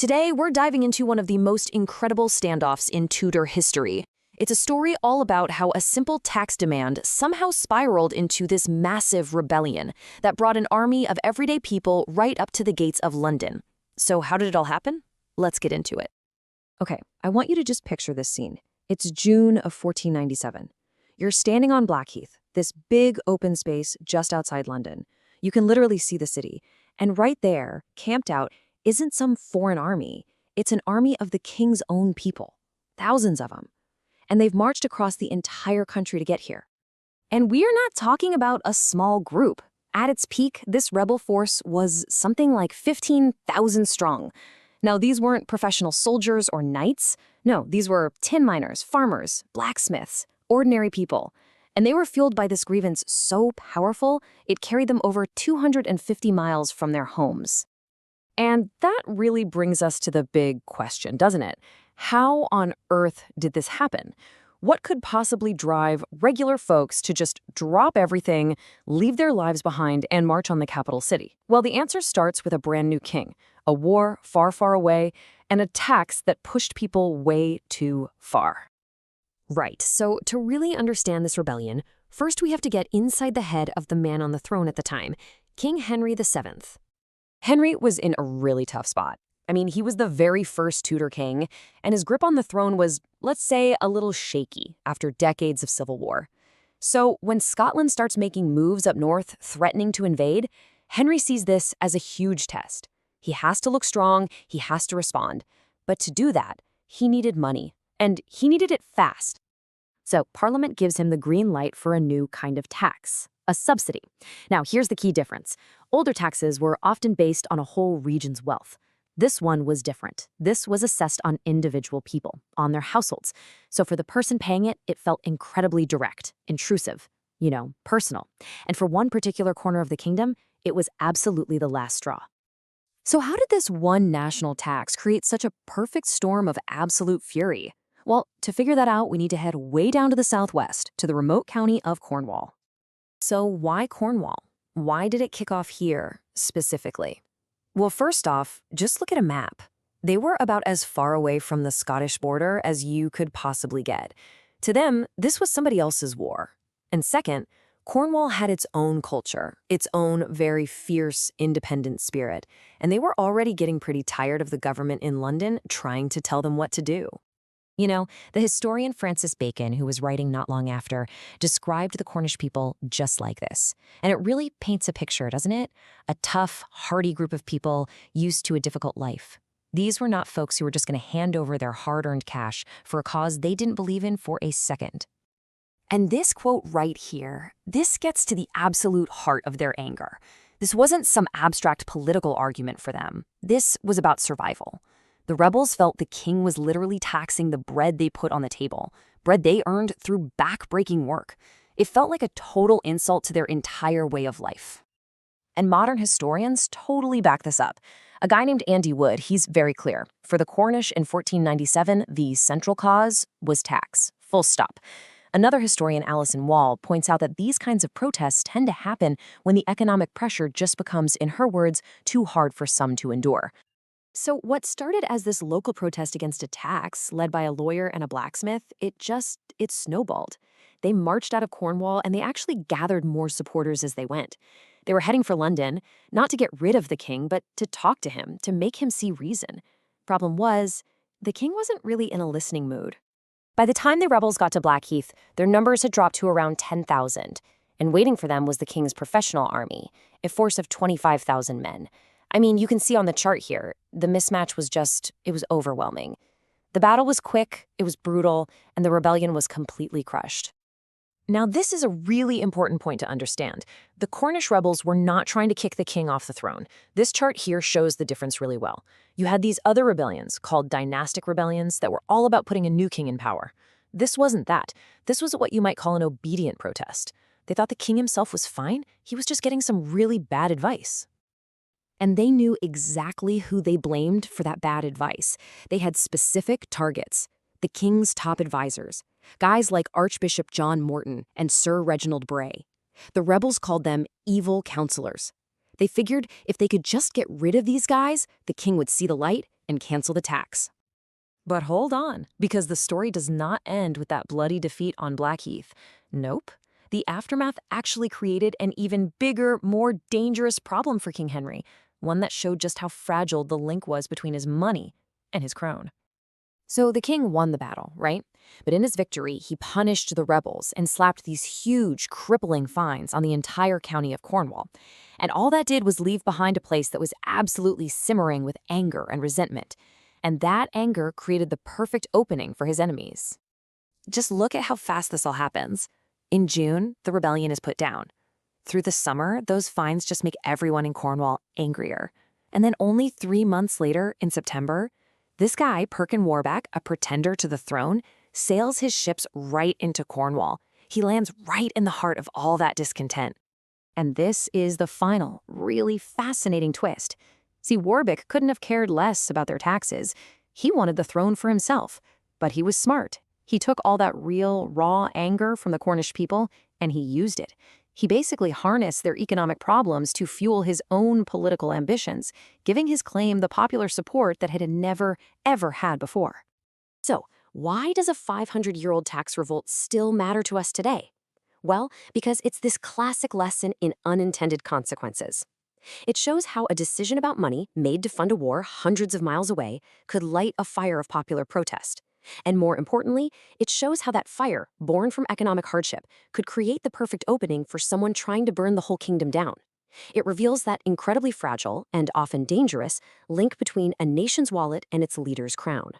Today, we're diving into one of the most incredible standoffs in Tudor history. It's a story all about how a simple tax demand somehow spiraled into this massive rebellion that brought an army of everyday people right up to the gates of London. So how did it all happen? Let's get into it. Okay, I want you to just picture this scene. It's June of 1497. You're standing on Blackheath, this big open space just outside London. You can literally see the city. And right there, camped out, isn't some foreign army. It's an army of the king's own people. Thousands of them. And they've marched across the entire country to get here. And we're not talking about a small group. At its peak, this rebel force was something like 15,000 strong. Now, these weren't professional soldiers or knights. No, these were tin miners, farmers, blacksmiths, ordinary people. And they were fueled by this grievance so powerful, it carried them over 250 miles from their homes. And that really brings us to the big question, doesn't it? How on earth did this happen? What could possibly drive regular folks to just drop everything, leave their lives behind, and march on the capital city? Well, the answer starts with a brand new king, a war far, far away, and a tax that pushed people way too far. Right, so to really understand this rebellion, first we have to get inside the head of the man on the throne at the time, King Henry VII. Henry was in a really tough spot. I mean, he was the very first Tudor king, and his grip on the throne was, let's say, a little shaky after decades of civil war. So when Scotland starts making moves up north, threatening to invade, Henry sees this as a huge test. He has to look strong, he has to respond. But to do that, he needed money, and he needed it fast. So Parliament gives him the green light for a new kind of tax, a subsidy. Now, here's the key difference. Older taxes were often based on a whole region's wealth. This one was different. This was assessed on individual people, on their households. So for the person paying it, it felt incredibly direct, intrusive, personal. And for one particular corner of the kingdom, it was absolutely the last straw. So how did this one national tax create such a perfect storm of absolute fury? Well, to figure that out, we need to head way down to the southwest, to the remote county of Cornwall. So why Cornwall? Why did it kick off here, specifically? Well, first off, just look at a map. They were about as far away from the Scottish border as you could possibly get. To them, this was somebody else's war. And second, Cornwall had its own culture, its own very fierce, independent spirit, and they were already getting pretty tired of the government in London trying to tell them what to do. The historian Francis Bacon, who was writing not long after, described the Cornish people just like this. And it really paints a picture, doesn't it? A tough, hardy group of people used to a difficult life. These were not folks who were just going to hand over their hard-earned cash for a cause they didn't believe in for a second. And this quote right here, this gets to the absolute heart of their anger. This wasn't some abstract political argument for them. This was about survival. The rebels felt the king was literally taxing the bread they put on the table, bread they earned through back-breaking work. It felt like a total insult to their entire way of life. And modern historians totally back this up. A guy named Andy Wood, he's very clear. For the Cornish in 1497, the central cause was tax, full stop. Another historian, Alison Wall, points out that these kinds of protests tend to happen when the economic pressure just becomes, in her words, too hard for some to endure. So what started as this local protest against a tax, led by a lawyer and a blacksmith, it snowballed. They marched out of Cornwall, and they actually gathered more supporters as they went. They were heading for London, not to get rid of the king, but to talk to him, to make him see reason. Problem was, the king wasn't really in a listening mood. By the time the rebels got to Blackheath, their numbers had dropped to around 10,000, and waiting for them was the king's professional army, a force of 25,000 men. I mean, you can see on the chart here, the mismatch was it was overwhelming. The battle was quick, it was brutal, and the rebellion was completely crushed. Now, this is a really important point to understand. The Cornish rebels were not trying to kick the king off the throne. This chart here shows the difference really well. You had these other rebellions, called dynastic rebellions, that were all about putting a new king in power. This wasn't that. This was what you might call an obedient protest. They thought the king himself was fine, he was just getting some really bad advice. And they knew exactly who they blamed for that bad advice. They had specific targets, the king's top advisors, guys like Archbishop John Morton and Sir Reginald Bray. The rebels called them evil counselors. They figured if they could just get rid of these guys, the king would see the light and cancel the tax. But hold on, because the story does not end with that bloody defeat on Blackheath. Nope. The aftermath actually created an even bigger, more dangerous problem for King Henry, one that showed just how fragile the link was between his money and his crown. So the king won the battle, right? But in his victory, he punished the rebels and slapped these huge, crippling fines on the entire county of Cornwall. And all that did was leave behind a place that was absolutely simmering with anger and resentment. And that anger created the perfect opening for his enemies. Just look at how fast this all happens. In June, the rebellion is put down. Through the summer, those fines just make everyone in Cornwall angrier. And then only 3 months later, in September, this guy, Perkin Warbeck, a pretender to the throne, sails his ships right into Cornwall. He lands right in the heart of all that discontent. And this is the final, really fascinating twist. See, Warbeck couldn't have cared less about their taxes. He wanted the throne for himself, but he was smart. He took all that real, raw anger from the Cornish people, and he used it. He basically harnessed their economic problems to fuel his own political ambitions, giving his claim the popular support that it had never, ever had before. So, why does a 500-year-old tax revolt still matter to us today? Well, because it's this classic lesson in unintended consequences. It shows how a decision about money made to fund a war hundreds of miles away could light a fire of popular protest. And more importantly, it shows how that fire, born from economic hardship, could create the perfect opening for someone trying to burn the whole kingdom down. It reveals that incredibly fragile, and often dangerous, link between a nation's wallet and its leader's crown.